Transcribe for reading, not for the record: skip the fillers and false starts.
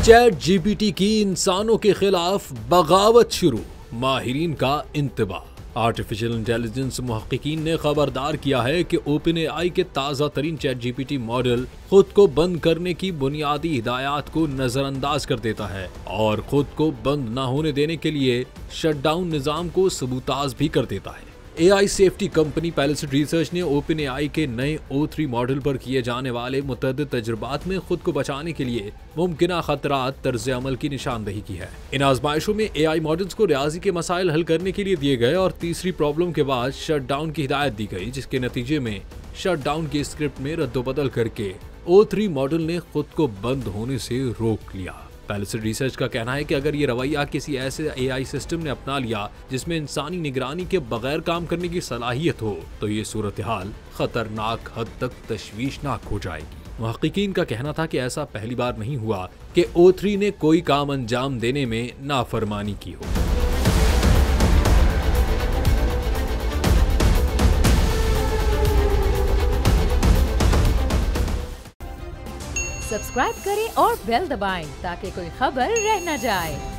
Chat GPT की इंसानों के खिलाफ बगावत शुरू, माहिरीन का इंतबाह। आर्टिफिशियल इंटेलिजेंस मुहक्किकीन ने खबरदार किया है कि ओपन एआई के ताज़ा तरीन चैट जीपीटी मॉडल खुद को बंद करने की बुनियादी हिदायत को नजरअंदाज कर देता है और खुद को बंद न होने देने के लिए शटडाउन निज़ाम को सबूताज भी कर देता है। एआई सेफ्टी कंपनी पैलिसड रिसर्च ने ओपन एआई के नए O3 मॉडल पर किए जाने वाले मुतअद्दिद तजुर्बात में खुद को बचाने के लिए मुमकिना खतरात तर्ज अमल की निशानदही की है। इन आजमाइशों में एआई मॉडल्स को रियाजी के मसाइल हल करने के लिए दिए गए और तीसरी प्रॉब्लम के बाद शटडाउन की हिदायत दी गई, जिसके नतीजे में शटडाउन की स्क्रिप्ट में रद्दोबदल करके O3 मॉडल ने खुद को बंद होने से रोक लिया। पैलिसड रिसर्च का कहना है कि अगर ये रवैया किसी ऐसे एआई सिस्टम ने अपना लिया जिसमें इंसानी निगरानी के बगैर काम करने की सलाहियत हो, तो ये सूरत हाल खतरनाक हद तक तशवीशनाक हो जाएगी। मुहक्किकीन का कहना था कि ऐसा पहली बार नहीं हुआ कि O3 ने कोई काम अंजाम देने में नाफरमानी की हो। सब्सक्राइब करें और बेल दबाएं ताकि कोई खबर रह न जाए।